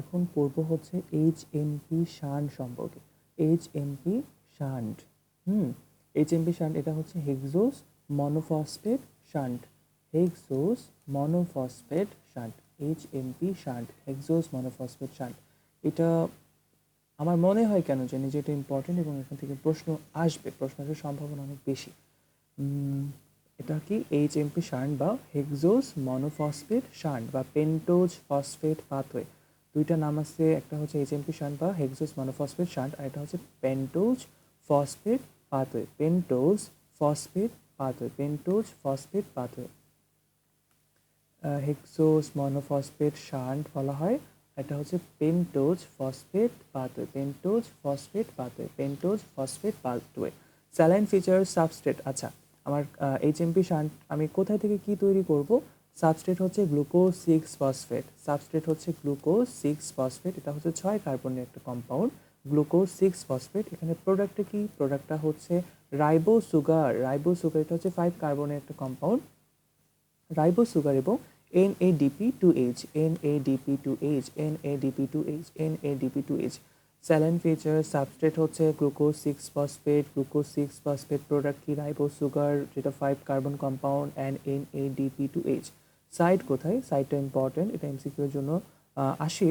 এখন পড়বো হচ্ছে এইচএমপি শান্ট সম্পর্কে। এইচএমপি শান্ট, এইচএমপি শান্ট এটা হচ্ছে hexose monophosphate shunt. Hexose monophosphate shunt, HMP shunt, hexose monophosphate shunt. এটা আমার মনে হয় কেন জানি যে এটা ইম্পর্টেন্ট এবং এখান থেকে প্রশ্ন আসবে, প্রশ্ন আসার সম্ভাবনা অনেক বেশি। এটা কি এইচএমপি শান্ট বা হেক্সোস মনোফসফেট শান্ট বা পেন্টোজ ফসফেট পাথওয়ে, দুইটা নাম আছে। একটা হচ্ছে এইচএমপি শান্ট বা হেক্সোস মনোফসফেট শান্ট, আর এটা হচ্ছে pentose phosphate pathway. Pentose phosphate pathway, pentose phosphate pathway. Hexose monophosphate shunt বলা হয়, এটা হচ্ছে pentose phosphate pathway, pentose phosphate pathway, pentose phosphate pathway. Salient feature substrate. আচ্ছা, আমার এইচএমপি শান্ট আমি কোথায় থেকে কি তৈরি করব? সাবস্ট্রেট হচ্ছে গ্লুকোজ 6 ফসফেট, সাবস্ট্রেট হচ্ছে গ্লুকোজ 6 ফসফেট। এটা হচ্ছে 6 কার্বনের একটা কম্পাউন্ড, গ্লুকোজ 6 ফসফেট। এখানে প্রোডাক্টটা কি? প্রোডাক্টটা হচ্ছে রাইবো সুগার। রাইবো সুগার এটা হচ্ছে 5 কার্বনের একটা কম্পাউন্ড, রাইবো সুগার এবং NADP2H, NADP2H, NADP2H, NADP2H। Salient feature substrate হচ্ছে glucose 6 phosphate, glucose 6 phosphate. Product কি? রাইবো সুগার, যেটা 5 carbon compound, and NADP2H। Side কোথায়? সাইডটা ইম্পর্টেন্ট, এটা এমসিকিউ এর জন্য আসে।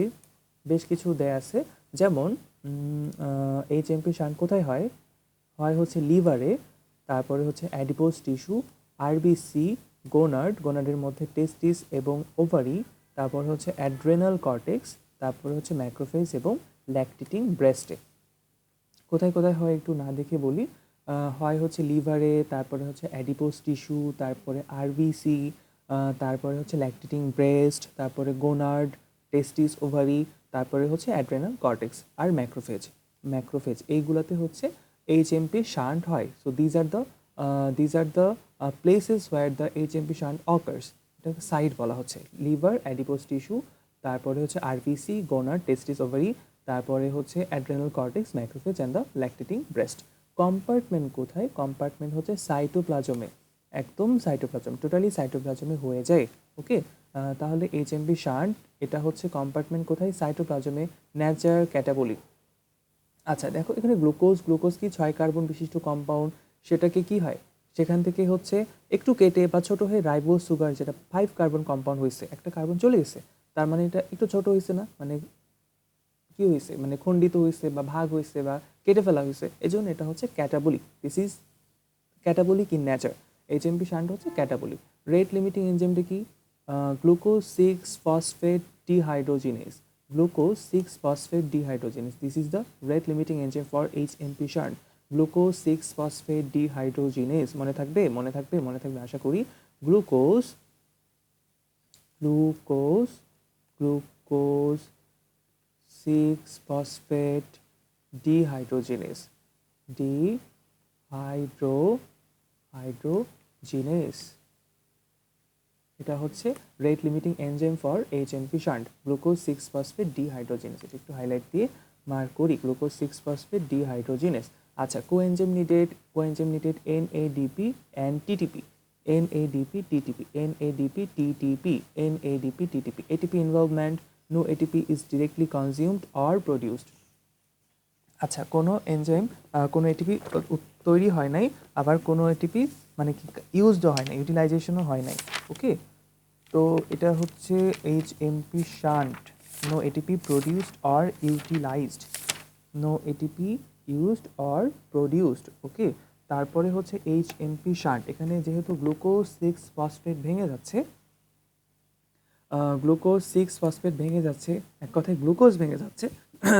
বেশ কিছু দেয়া আছে, যেমন এইচএমপি শান্ট কোথায় হয়? হয় হচ্ছে লিভারে, তারপরে হচ্ছে অ্যাডিপোজ টিস্যু, আরবিসি, গোনার্ড, গোনার্ডের মধ্যে টেস্টিস এবং ওভারি, তারপর হচ্ছে অ্যাড্রেনাল কর্টেক্স, তারপরে হচ্ছে ম্যাক্রোফেজ এবং ল্যাকটেটিং ব্রেস্টে। কোথায় কোথায় হয় একটু না দেখে বলি। হয় হচ্ছে লিভারে, তারপরে হচ্ছে অ্যাডিপোজ টিস্যু, তারপরে আরবিসি, তারপরে হচ্ছে ল্যাকটেটিং ব্রেস্ট, তারপরে গোনার্ড, টেস্টিস, ওভারি, তারপরে হচ্ছে অ্যাড্রেনাল কর্টেক্স আর ম্যাক্রোফেজ। ম্যাক্রোফেজ এইগুলাতে হচ্ছে এইচএমপি শান্ট হয়। So these are the places where the HMP shunt occurs. এটাকে সাইট বলা হচ্ছে। লিভার, অ্যাডিপোজ টিস্যু, তারপরে হচ্ছে আরবিসি, গোনার্ড, টেস্টিস, ওভারি, তারপরে হচ্ছে adrenal cortex, macrophage and the lactating breast. Compartment কোথায়? কম্পার্টমেন্ট হচ্ছে সাইটোপ্লাজমে, একদম সাইটোপ্লাজম, টোটালি সাইটোপ্লাজমে হয়ে যায়। ওকে, তাহলে এইচএমপি শান্ট এটা হচ্ছে কম্পার্টমেন্ট কোথায়? সাইটোপ্লাজমে, ন্যাচার ক্যাটাবলিক। আচ্ছা দেখো, এখানে গ্লুকোজ, গ্লুকোজ কি 6 কার্বন বিশিষ্ট কম্পাউন্ড, সেটাকে কি হয়? সেখান থেকে হচ্ছে একটু কেটে বা ছোট হয়ে রাইবোজ সুগার, যেটা 5 কার্বন কম্পাউন্ড হয়েছে, একটা কার্বন চলে গেছে, তার মানে এটা একটু ছোট হয়েছে না? মানে কি হয়েছে? মানে খণ্ডিত হয়েছে বা ভাগ হয়েছে বা কেটে ফেলা হয়েছে, এই জন্য এটা হচ্ছে catabolic. This is catabolic in nature. HMP shunt হচ্ছে ক্যাটাবলিক। রেট লিমিটিং এনজাইমটা কি? Glucose 6 phosphate dehydrogenase, glucose 6 phosphate dehydrogenase. This is the rate limiting enzyme for HMP shunt, glucose 6 phosphate dehydrogenase. মনে থাকবে, মনে থাকবে, মনে থাকবে আশা করি। Glucose, glucose, glucose 6 phosphate dehydrogenase, hydrogenase. এটা হচ্ছে rate limiting enzyme for HMP shunt, glucose 6 phosphate dehydrogenase. এটা একটু হাইলাইট দিয়ে মার্ক করি, গ্লুকোজ 6 ফসফেট ডিহাইড্রোজিনেস। আচ্ছা, coenzyme needed NADP and TTP, NADP TTP, NADP TTP, NADP TTP। ATP involvement, no ATP is directly consumed or produced। আচ্ছা, কোনো enzyme, কোনো ATP তৈরি হয় নাই, আবার কোনো এটিপি মানে কি ইউজডও হয় নাই, ইউটিলাইজেশনও হয় নাই। ওকে, তো এটা হচ্ছে HMP shunt, no ATP produced or utilized, no ATP used or produced. Okay, তারপরে হচ্ছে এইচএমপি শান্ট, এখানে যেহেতু গ্লুকোজ 6 ফসফেট ভেঙে যাচ্ছে, গ্লুকোজ 6 ফসফেট ভেঙে যাচ্ছে, এক কথায় গ্লুকোজ ভেঙে যাচ্ছে,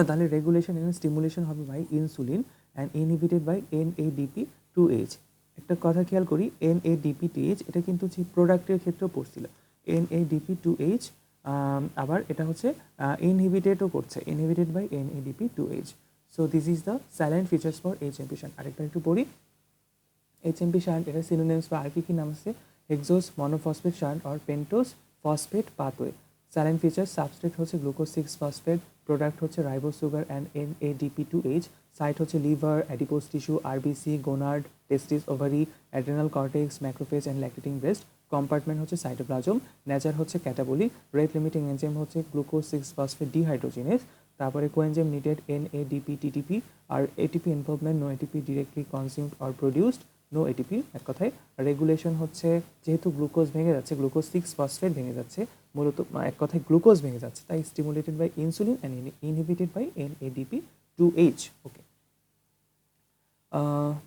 তাহলে রেগুলেশন এবং স্টিমুলেশন হবে by insulin and inhibited by NADP2H। একটা কথা খেয়াল করি, NADP2H এটা কিন্তু হচ্ছে প্রোডাক্টের ক্ষেত্রেও পড়ছিল। NADP2H আবার এটা হচ্ছে ইনহিবিটেডও করছে, inhibited by NADP2H। So this is the salient features for HMP shunt. আরেকবার একটু পড়ি। এইচএমপি শান্ট এটা সিনোনিমস বা আর কি নাম আছে? Hexose monophosphate shunt or pentose phosphate pathway. Salient feature substrate হচ্ছে গ্লুকোজ 6 ফসফেট, প্রোডাক্ট হচ্ছে ribo sugar and NADP2H, site হচ্ছে liver, adipose tissue, RBC, gonad, testis, ovary, adrenal cortex, macrophage and lactating breast. Compartment হচ্ছে cytoplasm, nature হচ্ছে catabolic, rate limiting enzyme হচ্ছে glucose six phosphate dehydrogenase, তারপরে coenzyme needed NADP TTP, আর ATP involvement, no ATP directly consumed or produced, no ATP। এক কথায় regulation হচ্ছে যেহেতু glucose ভেঙে যাচ্ছে, গ্লুকোজ 6-ফসফেট ভেঙে যাচ্ছে, মূলত এক কথায় গ্লুকোজ ভেঙে যাচ্ছে, তাই stimulated by insulin and inhibited by NADP2H। Okay,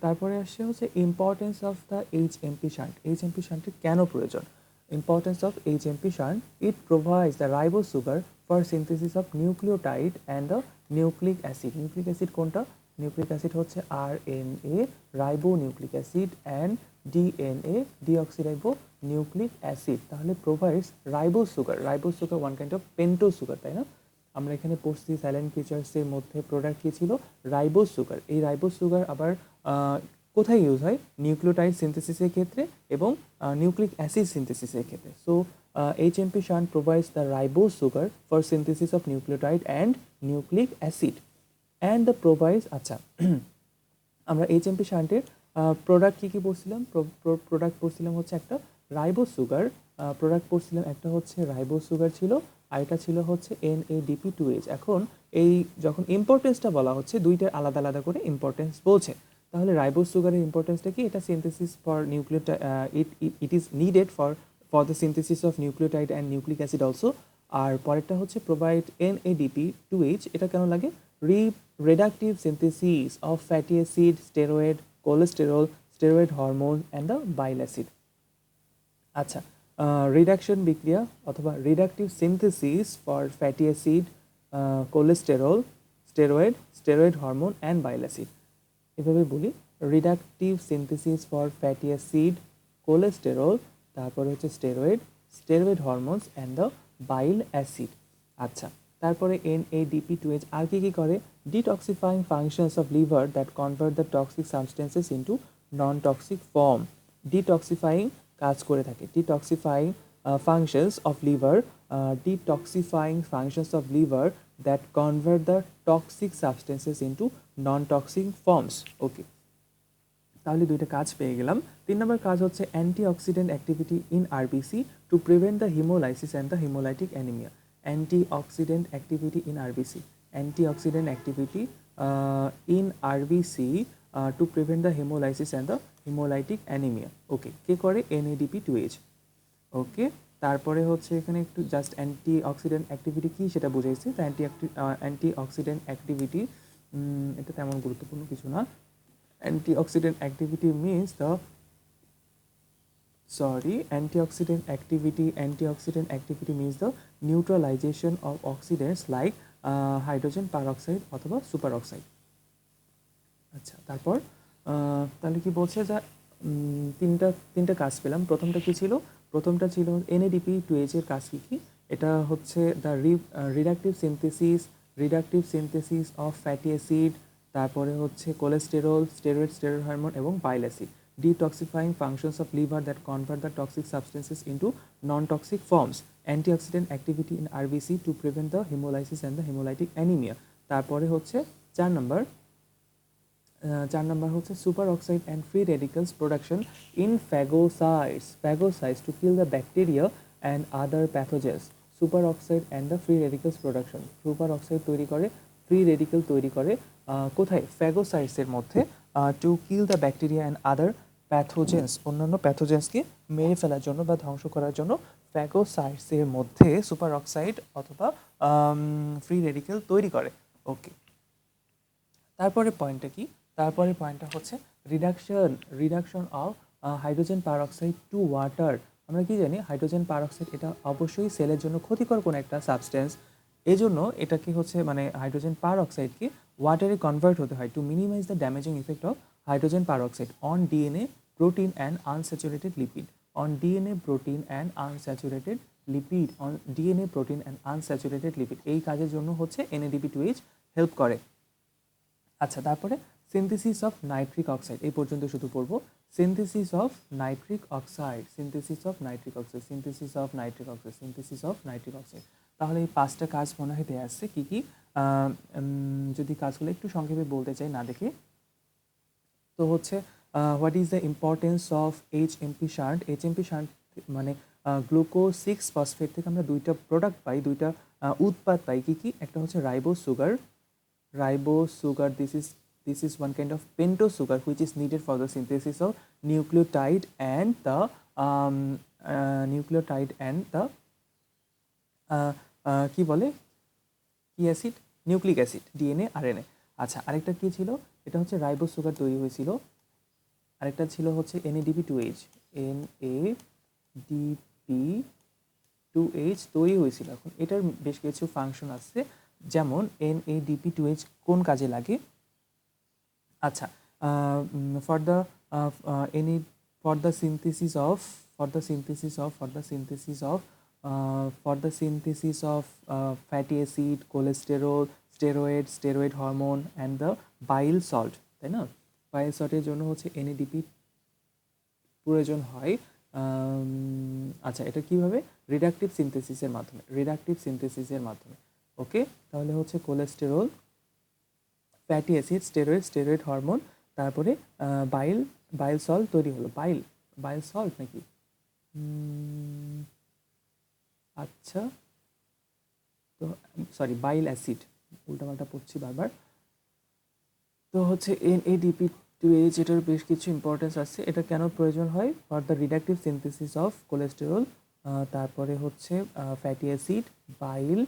তারপরে আসছে হচ্ছে importance of the HMP shunt. HMP শান্টের কেন প্রয়োজন? Importance of HMP shunt, it provides the ribose sugar for synthesis of nucleotide and the nucleic acid. Nucleic acid কোনটা? Nucleic acid হচ্ছে RNA, ribo nucleic acid, and DNA, deoxyribo nucleic acid. তাহলে provides ribose sugar. Ribose sugar one kind of pentose sugar, তাই না? আমরা এখানে পড়ছি silent ফিচার্সের মধ্যে product কী ছিল? Ribose sugar. এই রাইবোজ সুগার আবার কোথায় ইউজ হয়? নিউক্লিওটাইড সিনথেসিসের ক্ষেত্রে এবং নিউক্লিক অ্যাসিড সিনথেসিসের ক্ষেত্রে। So HMP shunt provides the ribose sugar for synthesis of nucleotide and nucleic acid and the provides আচ্ছা আমরা HMP শান্টের প্রোডাক্ট কী কী পড়ছিলাম? প্রোডাক্ট পড়ছিলাম হচ্ছে একটা রাইবোজ সুগার, প্রোডাক্ট পড়ছিলাম একটা হচ্ছে রাইবোজ সুগার ছিল, আর এটা ছিল হচ্ছে NADP2H। এখন এই যখন ইম্পর্টেন্সটা বলা হচ্ছে দুইটার আলাদা আলাদা করে ইম্পর্টেন্স বলছে, তাহলে রাইবোজ সুগারের ইম্পর্টেন্সটা কি? এটা synthesis for nucleotide, it is needed for the synthesis of nucleotide and nucleic acid also. আর পরেরটা হচ্ছে প্রোভাইড NADP2H। এটা কেন লাগে? reductive synthesis of fatty acid, steroid, cholesterol, steroid hormone and the bile acid। আচ্ছা, রিডাকশন বিক্রিয়া অথবা reductive synthesis for fatty acid, cholesterol, steroid hormone and bile acid. এভাবে বলি, reductive synthesis for fatty acid, cholesterol, তারপরে হচ্ছে steroid hormones and the bile acid. আচ্ছা, তারপরে NADP2H আর কি কী করে? Detoxifying functions of liver that convert the toxic substances into non toxic form. Detoxifying কাজ করে থাকে। Detoxifying functions of liver, detoxifying functions of liver that convert the toxic substances into non-toxic forms। Okay, তাহলে দুইটা কাজ পেয়ে গেলাম। 3 নম্বর কাজ হচ্ছে antioxidant activity in RBC to prevent the haemolysis and the haemolytic anaemia. Antioxidant activity in RBC, antioxidant activity in RBC to prevent the haemolysis and the haemolytic anaemia. Okay, কে করে? NADP2H। ওকে, তারপরে হচ্ছে এখানে একটু just antioxidant activity কী সেটা বুঝাইছি। তো antioxidant activity এটা তেমন গুরুত্বপূর্ণ কিছু না। Antioxidant activity means the antioxidant activity means the neutralization of oxidants like hydrogen peroxide অথবা superoxide। আচ্ছা, তারপর তাহলে কি বলছে? যা তিনটা কাজ পেলাম। প্রথমটা কি ছিল? প্রথমটা ছিল NADP2H এর কাজ কী? এটা হচ্ছে the reductive synthesis of fatty acid, তারপরে হচ্ছে কোলেস্টেরল, স্টেরয়েড হরমোন এবং bile acid. Detoxifying functions of liver that convert the toxic substances into non toxic forms. Antioxidant activity in RBC to prevent the haemolysis and the haemolytic anaemia. তারপরে হচ্ছে 4 নম্বর হচ্ছে superoxide and free radicals production in phagocytes to kill the bacteria and other pathogens. Superoxide and the free radicals production, super oxide তৈরি করে, free radical তৈরি করে কোথায়? ফ্যাগোসাইটসের মধ্যে। Two kill the bacteria and other pathogens, অন্যান্য প্যাথোজেন্সকে মেরে ফেলার জন্য বা ধ্বংস করার জন্য ফ্যাগোসাইটসের মধ্যে সুপার অক্সাইড অথবা ফ্রি রেডিক্যাল তৈরি করে। ওকে, তারপরে পয়েন্টটা কি? তারপরে পয়েন্টটা হচ্ছে reduction of hydrogen peroxide to water. আমরা কি জানি? হাইড্রোজেন পারঅক্সাইড এটা অবশ্যই সেলের জন্য ক্ষতিকর কোনো একটা সাবস্টেন্স, এজন্য এটাকে হচ্ছে মানে হাইড্রোজেন পারঅক্সাইডকে ওয়াটারে কনভার্ট হতে হয় to minimise the damaging effect of hydrogen peroxide on DNA, protein and unsaturated lipid, on DNA, protein and unsaturated lipid। এই কাজের জন্য হচ্ছে NADP2H হেল্প করে। আচ্ছা, তারপরে সিনথেসিস অফ নাইট্রিক অক্সাইড, এই পর্যন্ত শুধু পড়বো। Synthesis of nitric oxide. তাহলে এই 5টা কাজ মনে হয় দেয়া আসছে কী কী। যদি কাজগুলো একটু সংক্ষেপে বলতে চাই না দেখে, তো হচ্ছে what is the importance of HMP shunt. HMP shunt মানে গ্লুকোজ 6 ফসফেট থেকে আমরা দুইটা প্রোডাক্ট পাই, দুইটা উৎপাদ পাই। কি কি? একটা হচ্ছে ribose sugar. This is one kind of pentose sugar which is needed for the synthesis of nucleotide and the um, কি বলে, কি acid, nucleic acid, DNA RNA. আচ্ছা, আরেকটা কি ছিল? এটা হচ্ছে রাইবোজ সুগার তৈরি হয়েছিল। আরেকটা ছিল হচ্ছে NADP2H, NADP2H তৈরি হয়েছিল। এখন এটার বেশ কিছু ফাংশন আছে, যেমন NADP2H কোন কাজে লাগে। আচ্ছা, for the any for the synthesis of for the synthesis of for the synthesis of for the synthesis of fatty acid, cholesterol, steroid hormone and the bile salt, তাই না? বাইল সল্টের জন্য হচ্ছে NADP প্রয়োজন হয়। আচ্ছা, এটা কীভাবে? রিডাকটিভ সিনথেসিসের মাধ্যমে। ওকে, তাহলে হচ্ছে cholesterol, fatty acid, steroid hormone, তারপরে বাইল সল্ট তৈরি হলো। বাইল সল্ট নাকি? আচ্ছা, তো সরি, বাইল অ্যাসিড, উল্টাপাল্টা পড়ছি বারবার। তো হচ্ছে NADP2H, এটার বেশ কিছু ইম্পর্টেন্স আছে। এটা কেন প্রয়োজন হয়? For the reductive synthesis of cholesterol, তারপরে হচ্ছে ফ্যাটি অ্যাসিড, বাইল,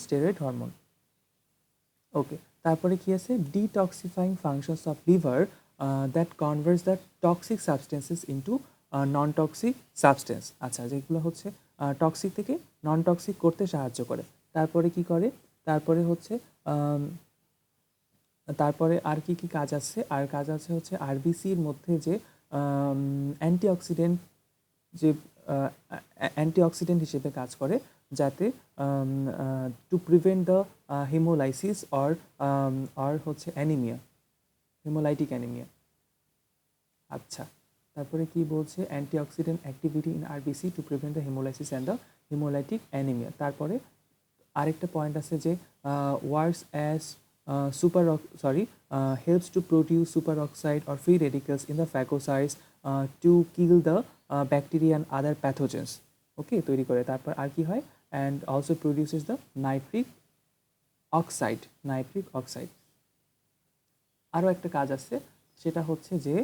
স্টেরয়েড হরমোন। ওকে, তারপরে কি আছে? Detoxifying functions of liver that converts the toxic substances into non toxic substance. আচ্ছা, যেগুলো হচ্ছে টক্সিক থেকে নন টক্সিক করতে সাহায্য করে। তারপরে কি করে? তারপরে হচ্ছে তারপরে আর কি কি কাজ আছে? আর কাজ আছে হচ্ছে আরবিসির মধ্যে যে অ্যান্টিঅক্সিডেন্ট হিসেবে কাজ করে, যাতে to prevent the haemolysis or হচ্ছে অ্যানিমিয়া, হিমোলাইটিক অ্যানিমিয়া। আচ্ছা, তারপরে কি বলছে? Antioxidant activity in RBC to prevent the haemolysis and the haemolytic anaemia. তারপরে আরেকটা পয়েন্ট আছে যে works as helps to produce superoxide or free radicals in the phagocytes to kill the bacteria and other pathogens. ওকে, তৈরি করে। তারপর আর কি হয়? And also produces the nitric oxide. আরও একটা কাজ আছে, সেটা হচ্ছে যে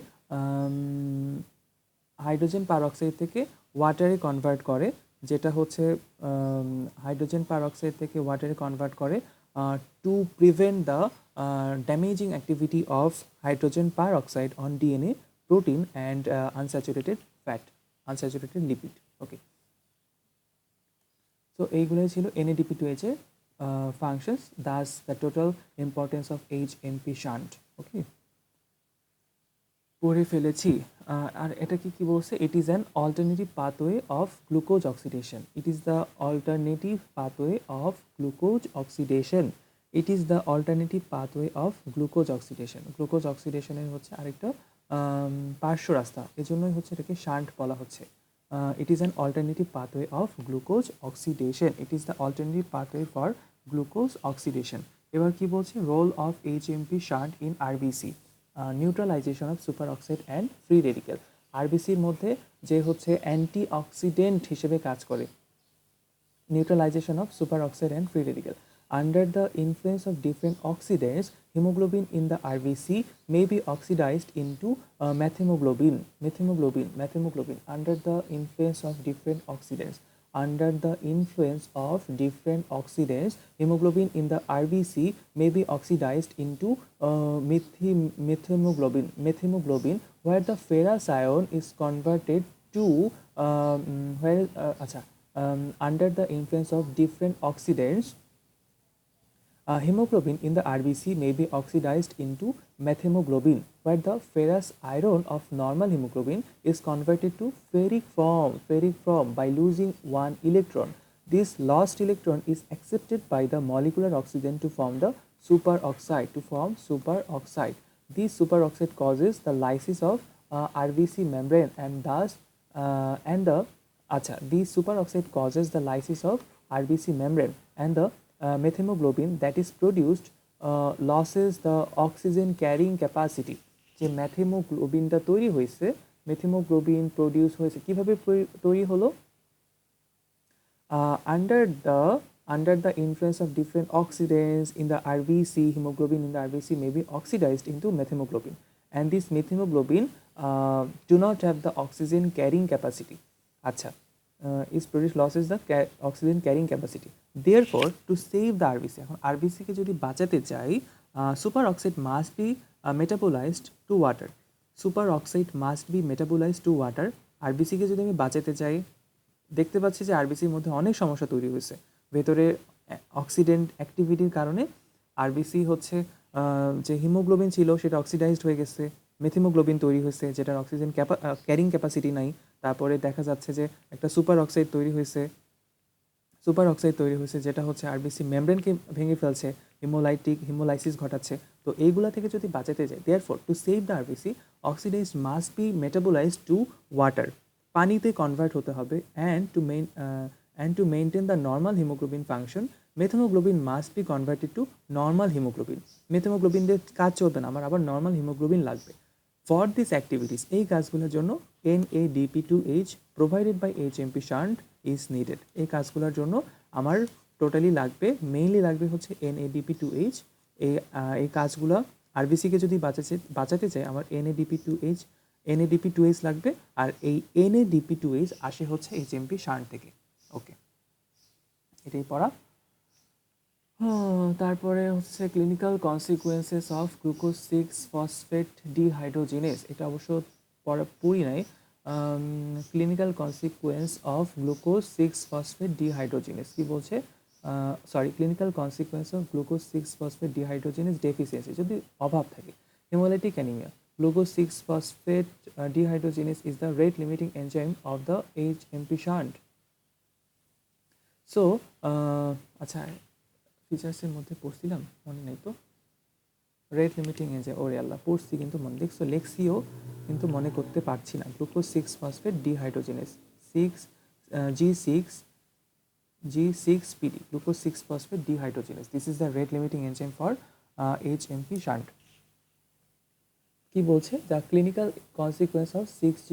হাইড্রোজেন পারঅক্সাইড থেকে ওয়াটারে কনভার্ট করে, যেটা হচ্ছে হাইড্রোজেন পারঅক্সাইড থেকে ওয়াটারে কনভার্ট করে to prevent the damaging activity of hydrogen peroxide on DNA, protein and unsaturated lipid. Okay, তো এইগুলোই ছিল NADP2H এর functions, thus the total importance of HMP shunt. ওকে, পড়ে ফেলেছি। আর এটা কি বলছে? It is an alternative pathway of glucose oxidation. It is the alternative pathway of glucose oxidation. Glucose অক্সিডেশনের হচ্ছে আরেকটা পার্শ্ব রাস্তা, এজন্যই হচ্ছে এটাকে শান্ট বলা হচ্ছে। It is an alternative pathway of glucose oxidation. এবার কি বলছে? Role of HMP shunt in RBC, neutralization of superoxide and free radical. আরবিসির মধ্যে যে হচ্ছে অ্যান্টিঅক্সিডেন্ট হিসেবে কাজ করে, neutralization of superoxide and free radical. Under the influence of different oxidants, hemoglobin in the RBC may be oxidized into methemoglobin. Under the influence of different oxidants, hemoglobin in the RBC may be oxidized into methemoglobin, where the ferrous ion is converted to under the influence of different oxidants, hemoglobin in the RBC may be oxidized into methemoglobin, where the ferrous iron of normal hemoglobin is converted to ferric form by losing one electron. This lost electron is accepted by the molecular oxygen to form superoxide. This superoxide causes the lysis of RBC membrane this superoxide causes the lysis of RBC membrane, and the methemoglobin that is produced loses the oxygen carrying capacity. যে মেথিমোগ্লোবিনটা তৈরি হয়েছে, মেথিমোগ্লোবিন produce হয়েছে কিভাবে তৈরি হলো under the influence of different oxidants in the RBC, hemoglobin in the RBC may be oxidized into methemoglobin, and this methemoglobin do not have the oxygen carrying capacity. Acha, is produced losses the oxygen carrying capacity. Therefore, to save the RBC, এখন RBC কে যদি বাঁচাতে চাই, superoxide must be metabolized to water. Superoxide must be metabolized to water. RBC কে যদি আমি বাঁচাতে চাই, দেখতে পাচ্ছি যে আরবিসির মধ্যে অনেক সমস্যা তৈরি হয়েছে, ভেতরে অক্সিডেন্ট অ্যাক্টিভিটির কারণে আরবিসি হচ্ছে যে হিমোগ্লোবিন ছিল সেটা অক্সিডাইজড হয়ে গেছে, মেথিমোগ্লোবিন তৈরি হয়েছে যেটার অক্সিজেন ক্যারিং ক্যাপাসিটি নাই। তারপরে দেখা যাচ্ছে যে একটা সুপার অক্সাইড তৈরি হয়েছে যেটা হচ্ছে আরবিসি মেমব্রেনকে ভেঙে ফেলছে, হিমোলাইসিস ঘটাচ্ছে। তো এইগুলা থেকে যদি বাঁচাতে যায়, therefore to save the RBC oxidize must be metabolized to water, পানিতে কনভার্ট হতে হবে। And to maintain the normal haemoglobin function methaemoglobin must be converted to normal haemoglobin. Methaemoglobin দিয়ে কাজ চলবে না, আমার আবার নর্মাল হিমোগ্লোবিন লাগবে। ফর দিস অ্যাক্টিভিটিস, এই কাজগুলোর জন্য NADP2H provided by HMP shunt is needed. এই কাজগুলোর জন্য আমার টোটালি লাগবে, মেইনলি লাগবে হচ্ছে NADP2H। এই কাজগুলো আরবিসিকে যদি বাঁচাতে চাই আমার NADP2H লাগবে, আর এই NADP2H আসে হচ্ছে HMP শান্ট থেকে। ওকে, এটাই পড়া। তারপরে হচ্ছে clinical consequences of glucose six phosphate dehydrogenase, এটা অবশ্য পড়ি নাই। Clinical consequence of glucose six phosphate dehydrogenase কি বলছে, clinical consequence of glucose six phosphate dehydrogenase deficiency, যদি অভাব থাকে। Haemolytic anaemia, glucose six phosphate dehydrogenase is the rate limiting enzyme of the HMP shunt. So আচ্ছা, ফিচার্সের মধ্যে পড়ছিলাম, মনে নেই তো। রেট লিমিটিং এনজাইম, ওরে আল্লাহ, পড়ছি কিন্তু মনে দেখছো লেক্সিও কিন্তু মনে করতে পারছি না। Glucose six phosphate dehydrogenase, G6PD, glucose 6-phosphate dehydrogenase. This is the rate limiting enzyme for HMP shunt. কি বলছে, the clinical consequence of 6G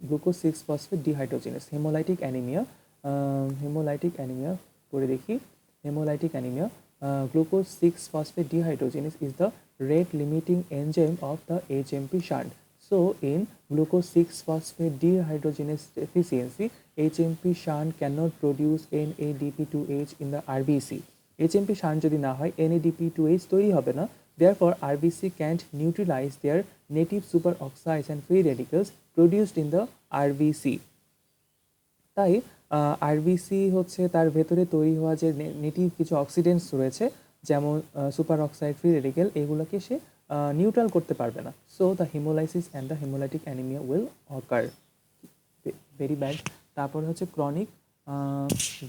glucose six phosphate dehydrogenase, haemolytic anaemia পড়ে দেখি। Haemolytic anaemia, glucose 6-phosphate dehydrogenase is the rate limiting enzyme of the HMP shunt. So in glucose 6-phosphate dehydrogenase deficiency, HMP shunt cannot produce NADP2H in the RBC. HMP shunt যদি না হয় NADP2H তৈরি হবে না। Therefore, RBC can't neutralize their native superoxides and free radicals produced in the RBC. তাই RBC হচ্ছে তার ভেতরে তৈরি হওয়া যে নেটিভ কিছু অক্সিডেন্টস রয়েছে, যেমন সুপার অক্সাইড, ফ্রি রেডিক্যাল, এগুলোকে সে নিউট্রাল করতে পারবে না। So the haemolysis and the haemolytic anaemia will occur. Very bad. তারপর হচ্ছে chronic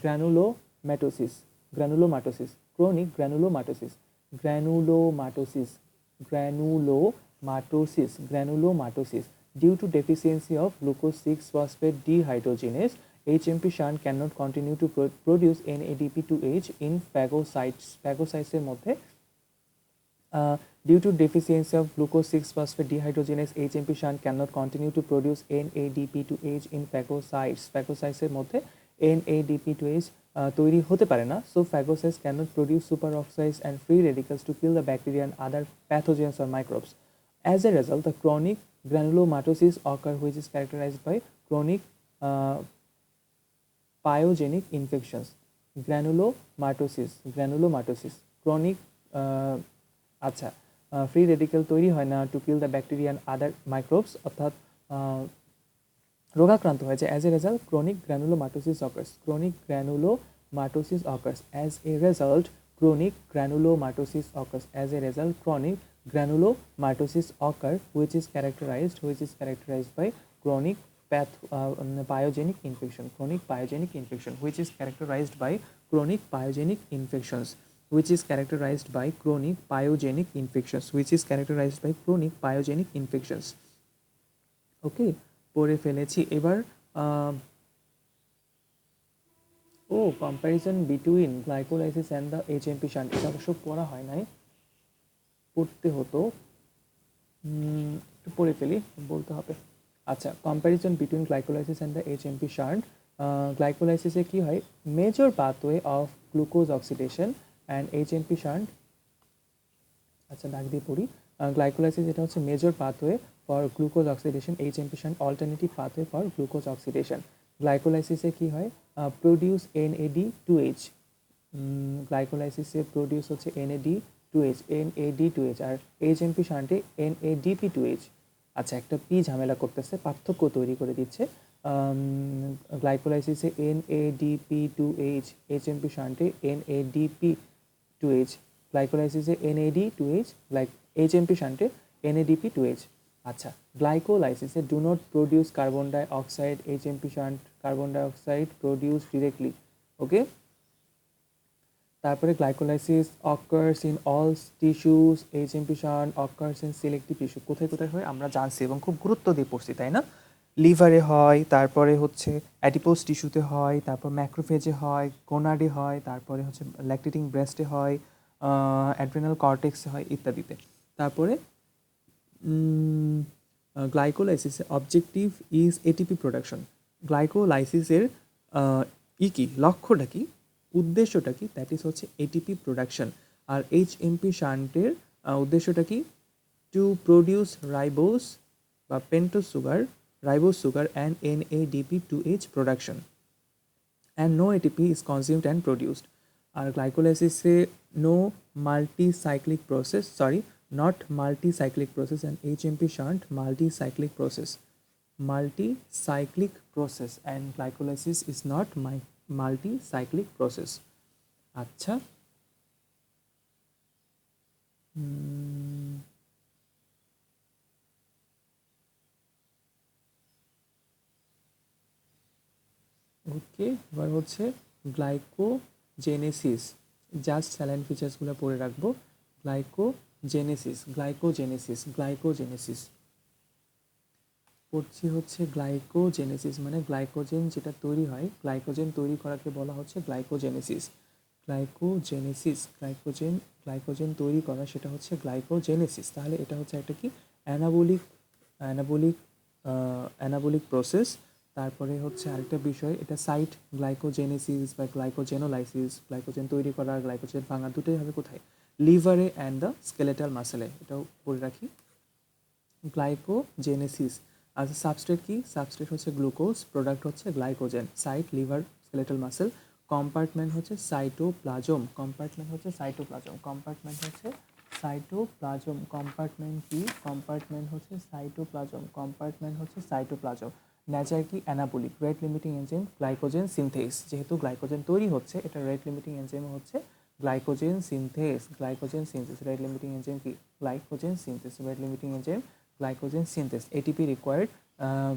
granulomatosis, chronic granulomatosis due to deficiency of glucose 6-phosphate dehydrogenase, HMP shunt cannot continue to produce NADP2H in phagocytes এর মধ্যে। Due to deficiency of glucose 6-phosphate dehydrogenase, HMP shunt cannot continue to produce NADP2H in phagocytes এর মধ্যে NADP2H তৈরি হতে পারে না। So phagocytes cannot produce superoxides and free radicals to kill the bacteria and other pathogens or microbes. As a result, the chronic granulomatosis occur, which is characterized by chronic pyogenic infections. Granulomatosis, chronic আচ্ছা, free radical তৈরি হয় না to kill the bacteria and other microbes, অর্থাৎ রোগাক্রান্ত হয়েছে। As a result chronic granulomatosis occurs, as a result chronic granulomatosis occur, which is characterized by chronic pyogenic infection, which is characterized by chronic pyogenic infections. ওকে, পড়ে ফেলেছি। এবার comparison between glycolysis and the HMP shunt, এটা অবশ্য পড়া হয় নাই, পড়তে হতো, একটু পড়ে ফেলি, বলতে হবে। আচ্ছা, comparison between glycolysis and the HMP shunt. গ্লাইকোলাইসিসে কি হয়, major pathway of glucose oxidation and HMP shunt. আচ্ছা, দাগ দিয়ে পড়ি। গ্লাইকোলাইসিস এটা হচ্ছে major pathway for glucose oxidation, HMP shunt alternative pathway for glucose oxidation. গ্লাইকোলাইসিসে কি হয়, প্রডিউস NAD2H। গ্লাইকোলাইসিসে প্রডিউস হচ্ছে NAD2H আর এইচএমপি শান্টে NADP2H। আচ্ছা, একটা পি ঝামেলা করতেছে, পার্থক্য তৈরি করে দিচ্ছে। গ্লাইকোলাইসিসে NADP2H, এইচএমপি শান্টে NADP2H। গ্লাইকোলাইসিসে NAD2H, এইচএমপি শান্টে NADP2H। আচ্ছা, গ্লাইকোলাইসিসে do not produce carbon dioxide, HMP shunt carbon dioxide produce directly. Okay, তারপরে glycolysis occurs in all tissues, HMP shunt occurs in selective tissue. কোথায় কোথায় হয় আমরা জানছি এবং খুব গুরুত্ব দিয়ে পড়ছি, তাই না? লিভারে হয়, তারপরে হচ্ছে অ্যাডিপোজ টিস্যুতে হয়, তারপর ম্যাক্রোফেজে হয়, গোনাডে হয়, তারপরে হচ্ছে ল্যাকটেটিং ব্রেস্টে হয়, অ্যাড্রেনাল কর্টেক্সে হয় ইত্যাদিতে। তারপরে গ্লাইকোলাইসিসের অবজেক্টিভ ইজ এটিপি প্রোডাকশন। গ্লাইকোলাইসিসের কি লক্ষ্যটা কি, উদ্দেশ্যটা কি? দ্যাট ইজ হচ্ছে এটিপি প্রোডাকশন। আর এইচএমপি শান্টের উদ্দেশ্যটা কি? টু প্রডিউস রাইবোস বা pentose sugar, ribose sugar and NADP2H production, and no ATP is consumed and produced. আর গ্লাইকোলাইসিসে no multicyclic process, not multi-cyclic process, and HMP shunt multi-cyclic process. Multi-cyclic process and glycolysis is not multi-cyclic process. আচ্ছা, ওকে, এবার হচ্ছে glycogenesis. Just saline ফিচার্সগুলো পড়ে রাখবো। Glycogenesis পড়ছি হচ্ছে glycogenesis মানে গ্লাইকোজেন যেটা তৈরি হয়, গ্লাইকোজেন তৈরি করাকে বলা হচ্ছে গ্লাইকোজেনেসিস। গ্লাইকোজেন তৈরি করা, সেটা হচ্ছে গ্লাইকোজেনেসিস। তাহলে এটা হচ্ছে একটা কি, অ্যানাবলিক অ্যানাবলিক প্রসেস। তারপরে হচ্ছে আরেকটা বিষয়, এটা সাইট গ্লাইকোজেনেসিস বা গ্লাইকোজেনোলাইসিস, গ্লাইকোজেন তৈরি করা, গ্লাইকোজেন ভাঙা, দুটোই হবে কোথায়? লিভারে অ্যান্ড দ্য স্কেলেটাল মাসেলে। এটাও বলে রাখি। গ্লাইকোজেনেসিস আর সাবস্ট্রেট কি? সাবস্ট্রেট হচ্ছে গ্লুকোজ, প্রোডাক্ট হচ্ছে glycogen. Site liver, skeletal muscle. Compartment হচ্ছে সাইটোপ্লাজম। কম্পার্টমেন্ট কি? কম্পার্টমেন্ট হচ্ছে সাইটোপ্লাজম। নেচার কি? Anabolic. Rate limiting enzyme glycogen synthase. যেহেতু গ্লাইকোজেন তৈরি হচ্ছে, এটা রেট লিমিটিং এনজাইম হচ্ছে glycogen synthase. Rate limiting enzyme কি? Glycogen synthase. ATP required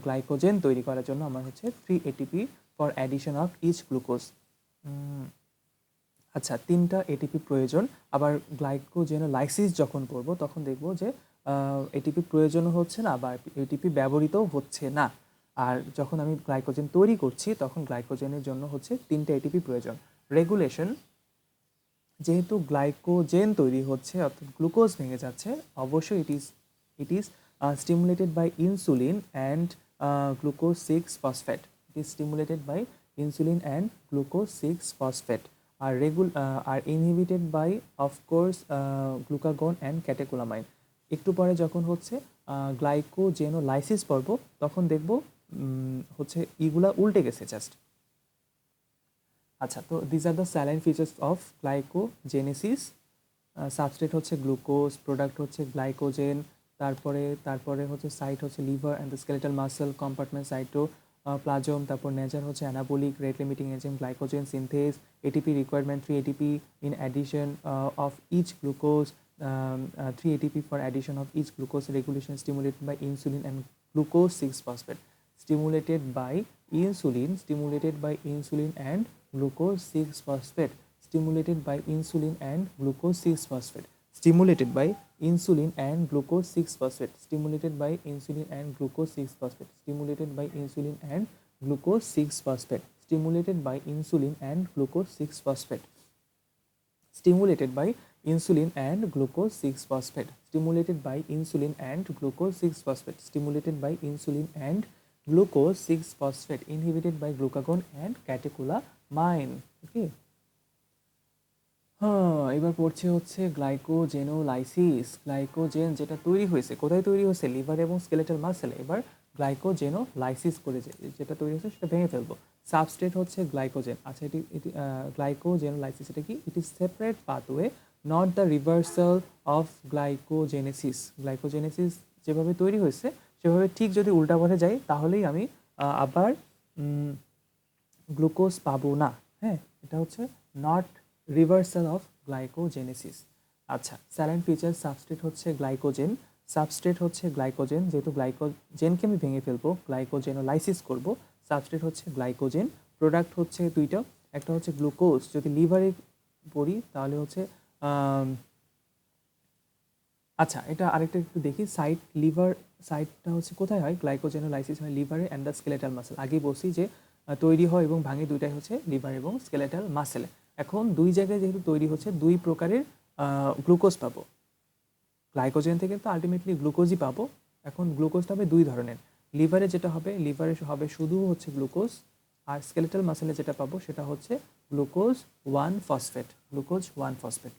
glycogen তৈরি করার জন্য আমার হচ্ছে 3 ATP for addition of each glucose. আচ্ছা, 3টা এটিপি প্রয়োজন। আবার গ্লাইকোজেনোলাইসিস যখন করব তখন দেখব যে এটিপি প্রয়োজন হচ্ছে না বা এটিপি ব্যবহৃতও হচ্ছে না। আর যখন আমি গ্লাইকোজেন তৈরি করছি তখন গ্লাইকোজেনের জন্য হচ্ছে 3টা এটিপি প্রয়োজন। রেগুলেশন, যেহেতু গ্লাইকোজেন তৈরি হচ্ছে অর্থাৎ গ্লুকোজ ভেঙে যাচ্ছে, অবশ্যই it is stimulated by insulin and glucose six phosphate. আর inhibited by of course glucagon and catecholamine. একটু পরে যখন হচ্ছে গ্লাইকোজেনোলাইসিস পর্ব তখন দেখব হচ্ছে ইগুলা উল্টে গেছে জাস্ট। আচ্ছা, তো these are the salient features of glycogenesis. Substrate হচ্ছে গ্লুকোজ, প্রোডাক্ট হচ্ছে গ্লাইকোজেন, তারপরে হচ্ছে সাইট হচ্ছে liver and the skeletal muscle, compartment cytoplasm, তারপর নেচার হচ্ছে anabolic, rate limiting enzyme glycogen synthase, ATP requirement 3 ATP in addition of each glucose, 3 ATP for addition of each glucose, regulation stimulated by insulin and glucose 6-phosphate. Stimulated by insulin and glucose 6-phosphate. Stimulated by insulin and glucose 6-phosphate. Stimulated by insulin and glucose 6-phosphate. Stimulated by insulin and glucose 6-phosphate. Stimulated by insulin and glucose 6-phosphate. Stimulated by insulin and glucose 6-phosphate. Stimulated by insulin and glucose 6-phosphate, stimulated by insulin and glucose 6-phosphate, stimulated by insulin and glucose 6-phosphate, inhibited by glucagon and catecholamine. Okay. হ্যাঁ, এবার পড়ছে হচ্ছে glycogenolysis. Glycogen যেটা তৈরি হয়েছে, কোথায় তৈরি হয়েছে? লিভার এবং স্কেলেটাল মাসেলে। এবার গ্লাইকোজেনোলাইসিস করে যেটা তৈরি হয়েছে সেটা ভেঙে ফেলবো। সাবস্ট্রেট হচ্ছে গ্লাইকোজেন। আচ্ছা, এটি গ্লাইকোজেনোলাইসিস এটা কি? It is separate pathway, not the reversal of glycogenesis. Glycogenesis যেভাবে তৈরি হয়েছে সেভাবে ঠিক যদি উল্টা পথে যাই তাহলেই আমি আবার গ্লুকোজ পাবো না। হ্যাঁ, এটা হচ্ছে নট রিভার্সাল অফ গ্লাইকোজেনেসিস। আচ্ছা, স্যালাইন ফিচার সাবস্ট্রেট হচ্ছে গ্লাইকোজেন। সাবস্ট্রেট হচ্ছে গ্লাইকোজেন, যেহেতু গ্লাইকোজেনকে আমি ভেঙে ফেলবো, গ্লাইকোজেনোলাইসিস করব। সাবস্ট্রেট হচ্ছে গ্লাইকোজেন, প্রোডাক্ট হচ্ছে দুইটা, একটা হচ্ছে গ্লুকোজ। যদি লিভারে পড়ি তাহলে হচ্ছে আচ্ছা, এটা আরেকটা একটু দেখি। লিভার সাইটটা হচ্ছে কোথায় হয়? গ্লাইকোজেনোলাইসিস হয় লিভারে অ্যান্ড দ্য স্কেলেটাল মাসেল। আগেই বলছি যে তৈরি হয় এবং ভাঙে দুইটাই হচ্ছে লিভার এবং স্কেলেটাল মাসেলে। এখন দুই জায়গায় যেহেতু তৈরি হচ্ছে, দুই প্রকারের গ্লুকোজ পাবো। গ্লাইকোজেন থেকে তো আলটিমেটলি গ্লুকোজই পাবো। এখন গ্লুকোজটা হবে দুই ধরনের। লিভারে যেটা হবে, লিভারে হবে শুধু হচ্ছে গ্লুকোজ, আর স্কেলেটাল মাসেলে যেটা পাবো সেটা হচ্ছে গ্লুকোজ 1-ফসফেট। গ্লুকোজ 1-ফসফেট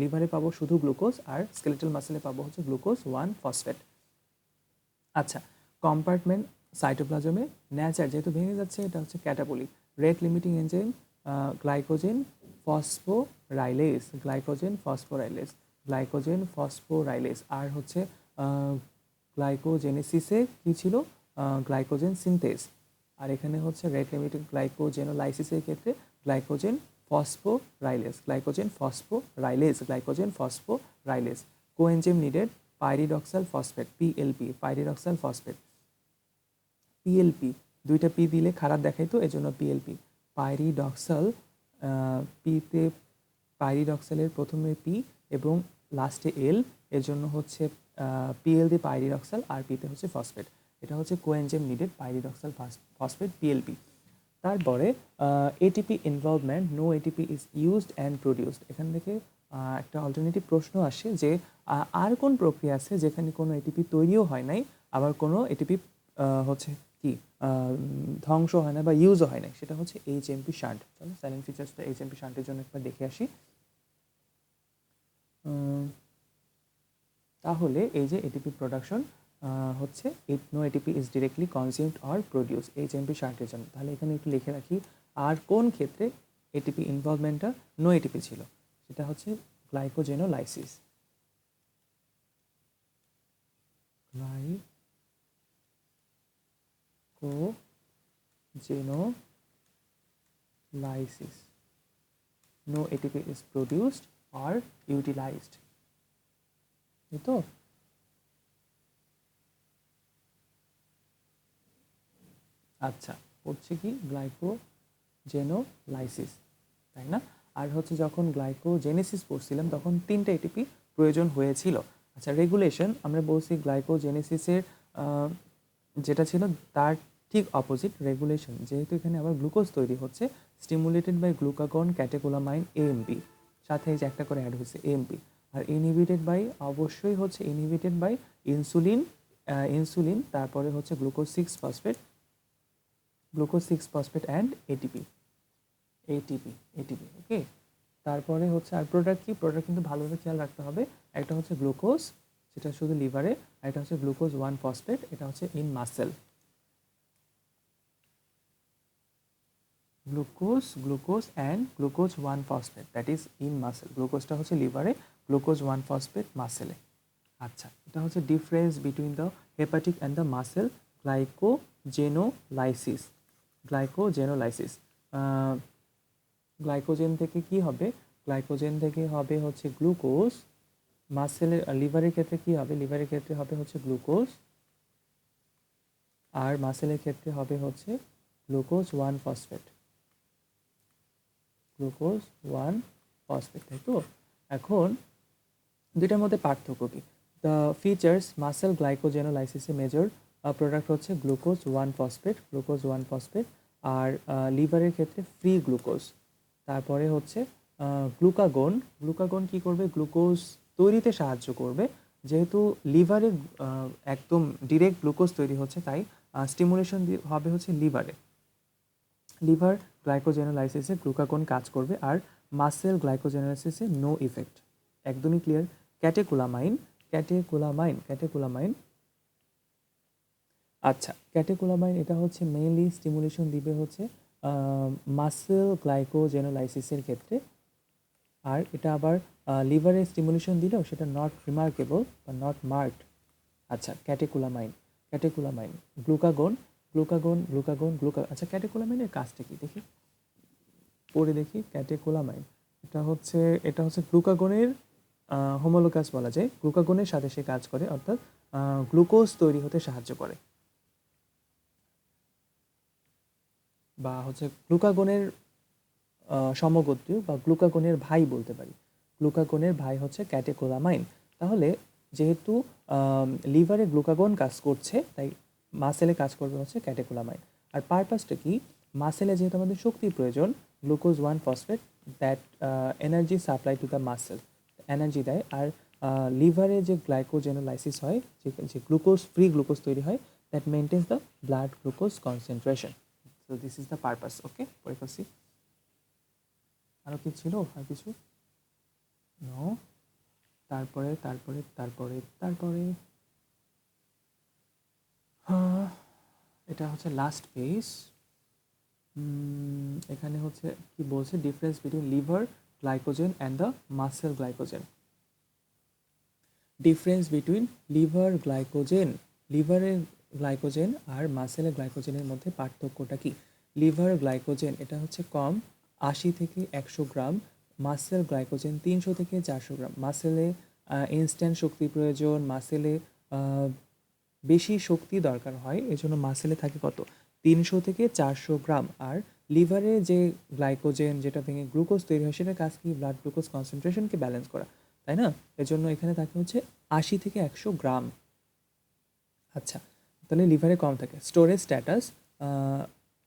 লিভারে পাবো শুধু গ্লুকোজ, আর স্কেলেটাল মাসেলে পাবো হচ্ছে গ্লুকোজ 1-ফসফেট। আচ্ছা, কম্পার্টমেন্ট সাইটোপ্লাজমে ন্যাচার যেহেতু ভেঙে যাচ্ছে, এটা হচ্ছে catabolic. Rate limiting enzyme glycogen phosphorylase, glycogen phosphorylase, glycogen phosphorylase. আর হচ্ছে গ্লাইকোজেনেসিসে কী ছিল? গ্লাইকোজেন সিনথেজ। আর এখানে হচ্ছে রেট লিমিটিং গ্লাইকোজেনোলাইসিসের ক্ষেত্রে glycogen phosphorylase, glycogen phosphorylase, glycogen phosphorylase. Coenzyme needed pyridoxal phosphate, PLP, pyridoxal phosphate. PLP, দুইটা পি দিলে খারাপ দেখাই তো, এজন্য পিএলপি। পাইরিডক্সাল, পিতে পাইরিডক্সালের প্রথমে পি এবং লাস্টে এল, এর জন্য হচ্ছে পিএল দিয়ে পাইরিডক্সাল, আর পিতে হচ্ছে ফসফেট। এটা হচ্ছে coenzyme needed pyridoxal phosphate, PLP. তারপরে ATP involvement, no ATP is used and produced. এখান থেকে একটা অল্টারনেটিভ প্রশ্ন আসে যে আর কোন প্রক্রিয়া আছে যেখানে কোনো এটিপি তৈরিও হয় নাই, আবার কোনো এটিপি হচ্ছে কি ধ্বংস হয় না বা ইউজও হয় নাই? সেটা হচ্ছে এইচএমপি শান্ট। চলো সাইলেন্ট ফিচার্সটা এইচএমপি শান্টের জন্য একবার দেখে আসি। তাহলে এই যে এটিপি প্রোডাকশন হচ্ছে, no ATP is directly consumed or produce, HMP শান্টের জন্য। তাহলে এখানে একটু লিখে রাখি আর কোন ক্ষেত্রে এটিপি ইনভলভমেন্টটা নো এটিপি ছিল। সেটা হচ্ছে glycogenolysis. Glycogenolysis, no ATP is produced or utilized. এই তো। আচ্ছা, হচ্ছে কি গ্লাইকোজেনোলাইসিস, তাই না? আর হচ্ছে যখন গ্লাইকোজেনেসিস পড়ছিলাম তখন 3টা এটিপি প্রয়োজন হয়েছিল। আচ্ছা, রেগুলেশন আমরা বলছি গ্লাইকোজেনেসিসের যেটা ছিল তার ঠিক অপোজিট রেগুলেশন। যেহেতু এখানে আবার গ্লুকোজ তৈরি হচ্ছে, stimulated by glucagon catecholamine AMP, সাথে এই যে একটা করে অ্যাড হয়েছে এএমপি। আর ইনহিবিটেড বাই অবশ্যই হচ্ছে ইনহিবিটেড বাই ইনসুলিন, তারপরে হচ্ছে গ্লুকোজ 6-ফসফেট, অ্যান্ড এটিপি। ওকে। তারপরে হচ্ছে আর প্রোডাক্ট কি? প্রোডাক্ট কিন্তু ভালোভাবে খেয়াল রাখতে হবে। একটা হচ্ছে গ্লুকোজ, যেটা শুধু লিভারে, আর এটা হচ্ছে গ্লুকোজ 1-ফসফেট, এটা হচ্ছে in muscle. Glucose and glucose one phosphate, that is in muscle. গ্লুকোজটা হচ্ছে লিভারে, গ্লুকোজ 1-ফসফেট মাসেলে। আচ্ছা, এটা হচ্ছে difference between the hepatic and the muscle glycogenolysis. Glycogen থেকে কি হবে? গ্লাইকোজেন থেকে হবে হচ্ছে গ্লুকোজ। মাসেলের লিভারের ক্ষেত্রে কি হবে? লিভারের ক্ষেত্রে হবে হচ্ছে গ্লুকোজ, আর মাসেলের ক্ষেত্রে হবে হচ্ছে গ্লুকোজ 1-ফসফেট, তাই তো? এখন দুইটার মধ্যে পার্থক্য কি? দ্য ফিচার্স মাসেল গ্লাইকোজেনোলাইসিসে মেজর প্রোডাক্ট হচ্ছে গ্লুকোজ 1-ফসফেট, আর লিভারের ক্ষেত্রে ফ্রি গ্লুকোজ। তারপরে হচ্ছে গ্লুকাগন কি করবে, গ্লুকোজ তৈরিতে সাহায্য করবে। যেহেতু লিভারে একদম ডিরেক্ট গ্লুকোজ তৈরি হচ্ছে, তাই স্টিমুলেশন হবে হচ্ছে লিভারে। লিভার গ্লাইকোজেনোলাইসিসে গ্লুকাগন কাজ করবে, আর মাসেল গ্লাইকোজেনোলাইসিসে নো ইফেক্ট। একদমই ক্লিয়ার। ক্যাটেকোলামাইন আচ্ছা, ক্যাটেকোলামাইন এটা হচ্ছে মেইনলি স্টিমুলেশন দিবে হচ্ছে মাসেল গ্লাইকোজেনোলাইসিসের ক্ষেত্রে। আর এটা আবার লিভারে স্টিমুলেশন দিলেও সেটা নট রিমার্কেবল বা নট মার্কড। আচ্ছা, ক্যাটেকোলামাইন গ্লুকাগন। আচ্ছা, ক্যাটেকোলামাইনের কাজটা কি দেখি, পড়ে দেখি। ক্যাটেকোলামাইন এটা হচ্ছে গ্লুকাগনের হোমোলোগাস বলা যায়। গ্লুকাগনের সাথে সে কাজ করে, অর্থাৎ গ্লুকোজ তৈরি হতে সাহায্য করে, বা হচ্ছে গ্লুকাগনের সমগোত্রীয় বা গ্লুকাগনের ভাই বলতে পারি। গ্লুকাগনের ভাই হচ্ছে ক্যাটেকোলামাইন। তাহলে যেহেতু লিভারে গ্লুকাগন কাজ করছে, তাই মাসেলে কাজ করবে হচ্ছে ক্যাটেকোলামাইন। আর পারপাসটা কি, মাসেলে যেহেতু আমাদের শক্তির প্রয়োজন, glucose 1 phosphate that energy supply two the muscle, energy দেয়। আর লিভারে যে গ্লাইকোজেনোলাইসিস হয়, যে গ্লুকোজ ফ্রি গ্লুকোজ তৈরি হয়, that maintains the blood glucose concentration. So this is the purpose. Okay, পরিপাসি আরও কি ছিল, আর কিছু নো। তারপরে তারপরে তারপরে তারপরে এটা হচ্ছে লাস্ট পেজ। এখানে হচ্ছে কি বলছে, difference between liver glycogen and the muscle glycogen. Difference between লিভারের গ্লাইকোজেন আর মাসেলের গ্লাইকোজেনের মধ্যে পার্থক্যটা কি? লিভার গ্লাইকোজেন এটা হচ্ছে কম, 80 থেকে 100 গ্রাম। মাসেল গ্লাইকোজেন 300 থেকে 400 গ্রাম। মাসেলে ইনস্ট্যান্ট শক্তি প্রয়োজন, মাসেলে বেশি শক্তি দরকার হয়, এজন্য মাসেলে থাকে কত, 300 থেকে 400 গ্রাম। আর লিভারে যে গ্লাইকোজেন যেটা ভেঙে গ্লুকোজ তৈরি হয়, সেটার কাজ কি, ব্লাড গ্লুকোজ কনসেন্ট্রেশনকে ব্যালেন্স করা, তাই না? এজন্য এখানে থাকে হচ্ছে 80 থেকে 100 গ্রাম। আচ্ছা, তাহলে লিভারে কম থাকে। স্টোরেজ স্ট্যাটাস,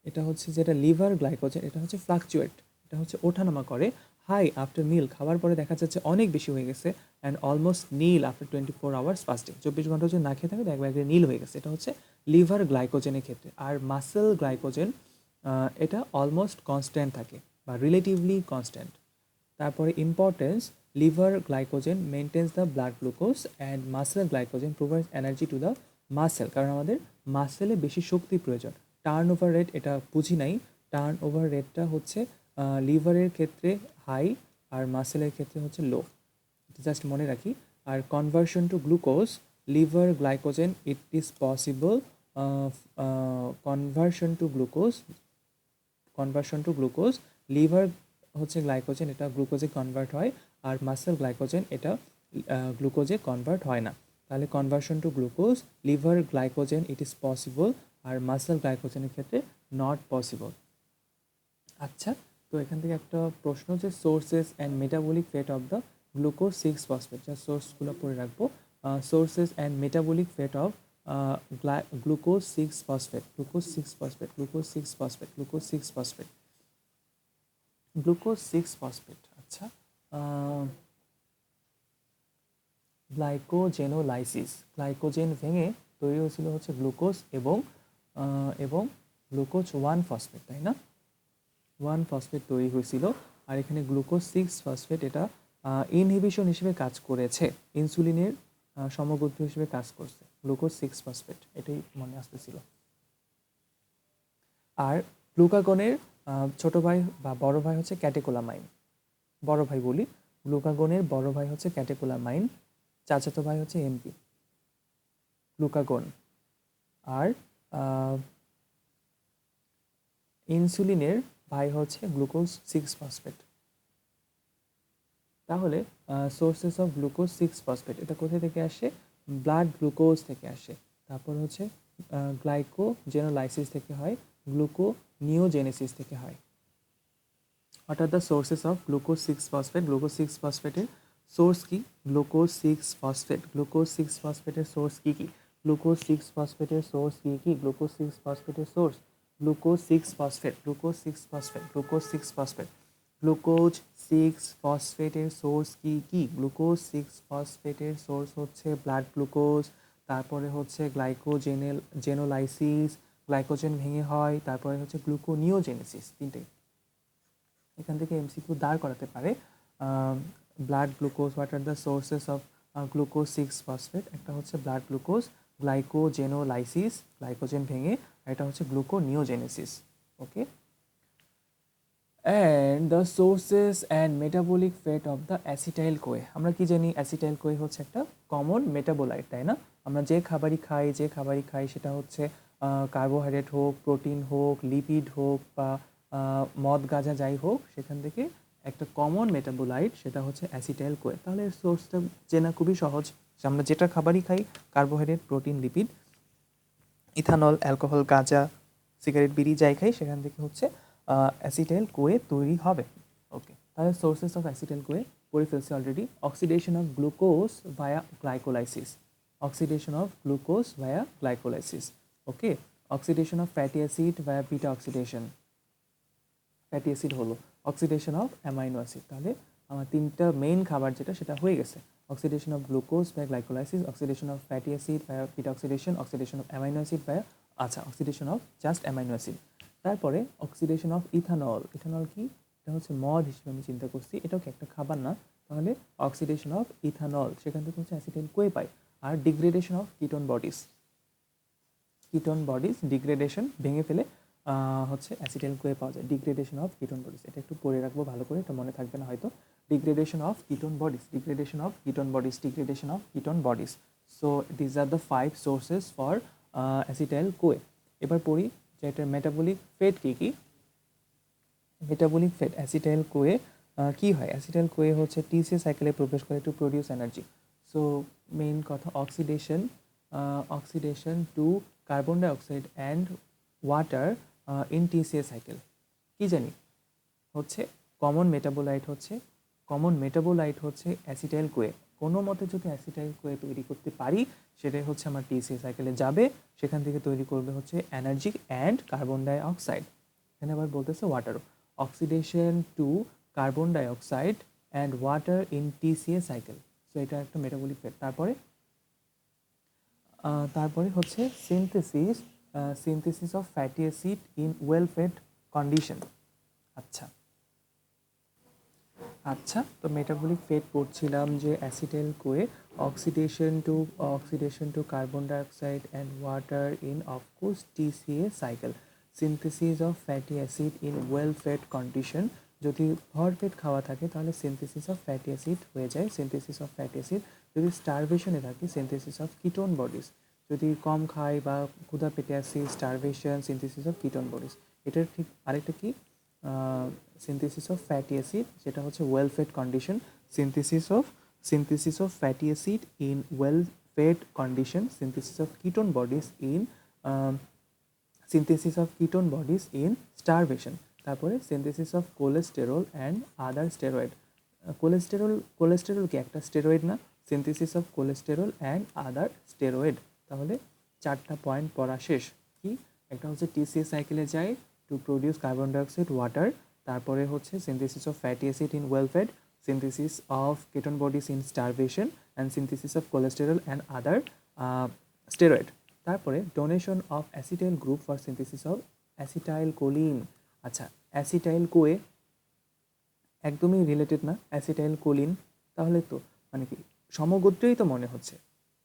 এটা হচ্ছে যেটা লিভার গ্লাইকোজেন, এটা হচ্ছে ফ্লাকচুয়েট, এটা হচ্ছে ওঠানামা করে। হাই আফটার মিল, খাওয়ার পরে দেখা যাচ্ছে অনেক বেশি হয়ে গেছে। And almost nil after 24 hours fasting, 24 ঘন্টা যদি না খেয়ে থাকে তো একবার নীল হয়ে গেছে। এটা হচ্ছে লিভার গ্লাইকোজেনের ক্ষেত্রে। আর মাসেল গ্লাইকোজেন এটা অলমোস্ট কনস্ট্যান্ট থাকে বা রিলেটিভলি কনস্ট্যান্ট। তারপরে importance, liver glycogen maintains the blood glucose and muscle glycogen provides energy to the muscle, কারণ আমাদের মাসেলে বেশি শক্তি প্রয়োজন। টার্ন ওভার রেট এটা বুঝি নাই। টার্ন ওভার রেটটা হচ্ছে লিভারের ক্ষেত্রে হাই আর মাসেলের ক্ষেত্রে হচ্ছে লো, জাস্ট মনে রাখি। আর conversion to glucose, liver glycogen it is possible, conversion to glucose liver হচ্ছে গ্লাইকোজেন, এটা গ্লুকোজে কনভার্ট হয়। আর মাসেল গ্লাইকোজেন এটা গ্লুকোজে কনভার্ট হয় না। তাহলে conversion to glucose, liver glycogen it is possible, আর মাসেল গ্লাইকোজেনের ক্ষেত্রে নট পসিবল। আচ্ছা, তো এখান থেকে একটা প্রশ্ন, যে sources and metabolic fate of the glucose 6 phosphate, যা সোর্সগুলো পড়ে রাখবো। Sources and metabolic fate of glucose 6 phosphate, glucose 6 phosphate. আচ্ছা, গ্লাইকোজেন ভেঙে তৈরি হয়েছিল হচ্ছে গ্লুকোজ এবং গ্লুকোজ 1 ফসফেট, তাই না? 1 ফসফেট তৈরি হয়েছিল। আর এখানে গ্লুকোজ 6 ফসফেট এটা ইনহিবিশন হিসেবে কাজ করেছে, ইনসুলিনের সমগোত্র হিসেবে কাজ করছে গ্লুকোজ 6 ফসফেট, এটাই মনে আসতেছিল। আর গ্লুকাগনের ছোট ভাই বা বড় ভাই হচ্ছে ক্যাটেকোলামাইন। বড় ভাই বলি, গ্লুকাগনের বড় ভাই হচ্ছে ক্যাটেকোলামাইন, চাচাতো ভাই হচ্ছে এমপি গ্লুকাগন। আর ইনসুলিনের ভাই হচ্ছে গ্লুকোজ 6 ফসফেট। তাহলে সোর্সেস অফ গ্লুকোজ 6 ফসফেট এটা কোথা থেকে আসে? ব্লাড গ্লুকোজ থেকে আসে। তারপর হচ্ছে গ্লাইকোজেনোলাইসিস থেকে হয়, গ্লুকোনিওজেনেসিস থেকে হয়। অর্থাৎ the sources of glucose 6 phosphate, glucose 6 ফসফেটের সোর্স কি? গ্লুকোজ 6 ফসফেট, গ্লুকোজ 6 ফসফেটের সোর্স কি কি? গ্লুকোজ 6 ফসফেটের সোর্স কি কি? গ্লুকোজ 6 ফসফেটের source glucose 6 phosphate, glucose 6 phosphate, glucose 6 phosphate, glucose 6 ফসফেটের সোর্স কি কি? গ্লুকোজ 6 ফসফেটের সোর্স হচ্ছে ব্লাড গ্লুকোজ, তারপরে হচ্ছে জেনোলাইসিস, গ্লাইকোজেন ভেঙে হয়, তারপরে হচ্ছে গ্লুকোনিওজেনেসিস। তিনটেই এখান থেকে এমসিকিউ দাঁড় করাতে পারে। Blood glucose, what are the sources of glucose 6 phosphate? একটা হচ্ছে ব্লাড গ্লুকোজ, গ্লাইকোজেনোলাইসিস, গ্লাইকোজেন ভেঙে, আর এটা হচ্ছে gluconeogenesis. Okay, and the sources and metabolic fate of the acetyl CoA. আমরা কি জানি অ্যাসিটাইল কোয়ে হচ্ছে একটা কমন মেটাবোলাইট, তাই না? আমরা যে খাবারই খাই সেটা হচ্ছে কার্বোহাইড্রেট হোক, প্রোটিন হোক, লিপিড হোক বা মদ গাঁজা যাই হোক, সেখান থেকে একটা কমন মেটাবোলাইট সেটা হচ্ছে অ্যাসিটাইল কোয়ে। তাহলে সোর্সটা চেনা খুবই সহজ। আমরা যেটা খাবারই খাই, carbohydrate, protein, lipid, ethanol, alcohol, গাঁজা, সিগারেট, বিড়ি যাই খাই, সেখান থেকে হচ্ছে অ্যাসিটাইল কোয়ে তৈরি হবে। ওকে, তাহলে সোর্সেস অফ অ্যাসিটাইল কোয়ে পড়ে ফেলছি already. Oxidation of glucose via glycolysis, oxidation of glucose via glycolysis. Okay, oxidation of fatty acid via beta oxidation, fatty acid হলো অক্সিডেশন অফ অ্যামাইনো অ্যাসিড। তাহলে আমার তিনটা মেইন খাবার যেটা সেটা হয়ে গেছে। Oxidation of glucose by glycolysis, oxidation of fatty acid by beta oxidation, oxidation of amino acid by oxidation of just amino acid. তারপরে অক্সিডেশন অফ ইথানল। ইথানল কি? এটা হচ্ছে মদ হিসেবে আমি চিন্তা করছি, এটাও কি একটা খাবার না? তাহলে অক্সিডেশন অফ ইথানল, সেখান থেকে হচ্ছে অ্যাসিটাইল কোয়ে পাই। আর degradation of ketone bodies degradation ভেঙে ফেলে হচ্ছে অ্যাসিটাইল কোয়ে পাওয়া যায়। ডিগ্রেডেশন অফ কিটোন বডিজ, এটা একটু পড়ে রাখবো ভালো করে, এটা মনে থাকবে না হয়তো। Degradation of ketone bodies. So these are the 5 sources for acetyl CoA. এবার পড়ি যে এটার মেটাবলিক ফেট কী কী। মেটাবলিক ফেট অ্যাসিটাইল কোয়ে কী হয়? অ্যাসিটাইল কোয়ে হচ্ছে টিসিএ সাইকেলে প্রবেশ করে to produce energy. So main কথা, oxidation to carbon dioxide and water in TCA cycle. কি জানি হচ্ছে কমন মেটাবোলাইট হচ্ছে অ্যাসিটাইল কোয়ে। কোনো মতে যদি অ্যাসিটাইল কোয়ে তৈরি করতে পারি, সেটাই হচ্ছে আমার টিসিএ সাইকেলে যাবে, সেখান থেকে তৈরি করবে হচ্ছে এনার্জি অ্যান্ড কার্বন ডাইঅক্সাইড। এখানে আবার বলতেছে ওয়াটারও। Oxidation to carbon dioxide and water in TCA cycle. So এটা একটা মেটাবলিক ফেট। তারপরে হচ্ছে synthesis of fatty acid in well fed condition. আচ্ছা, তো মেটাবলিক ফেট পড়ছিলাম যে acetyl CoA oxidation to carbon dioxide and water in of course TCA cycle. Synthesis of fatty acid in well fed condition. যদি ভরপেট খাওয়া থাকে তাহলে সিনথেসিস অফ ফ্যাটি অ্যাসিড হয়ে যায়। সিনথেসিস অফ ফ্যাটি অ্যাসিড যদি স্টারভেশনে থাকে, সিনথেসিস অফ কিটোন বডিজ। যদি কম খাই বা ক্ষুধা পেটে আসি, starvation, synthesis of ketone bodies. এটার ঠিক আরেকটা কি সিনথেসিস অফ ফ্যাটি অ্যাসিড, সেটা হচ্ছে well fed condition. Synthesis of fatty acid in well fed condition, synthesis of ketone bodies in starvation. তারপরে synthesis of cholesterol and other steroid. Cholesterol কি একটা steroid না? Synthesis of cholesterol and other steroid. তাহলে 4টা point পড়া শেষ। কি? একটা হচ্ছে টিসিএ সাইকেলে যায় to produce carbon dioxide, water. তারপরে হচ্ছে synthesis of fatty acid in well fed, synthesis of ketone bodies in starvation, and synthesis of cholesterol and other steroid. তারপরে donation of acetyl group for synthesis of acetyl choline. আচ্ছা, acetyl CoA একদমই related না acetyl choline. তাহলে তো মানে কি সমগোত্রই তো মনে হচ্ছে,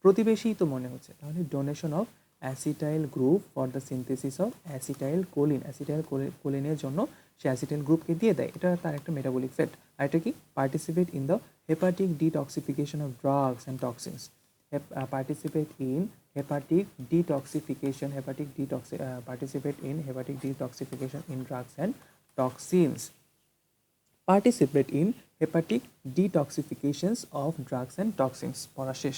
প্রতিবেশীই তো মনে হচ্ছে। তাহলে donation of acetyl group for the synthesis of acetyl choline. Acetyl কোলিনের জন্য সে অ্যাসিটাইল গ্রুপকে দিয়ে দেয়, এটা তার একটা মেটাবলিক ফেট। আর এটা কি? Participate in the hepatic detoxification of drugs and toxins. Participate in hepatic detoxification in drugs and toxins. Participate in hepatic detoxifications of drugs and toxins. পড়া শেষ।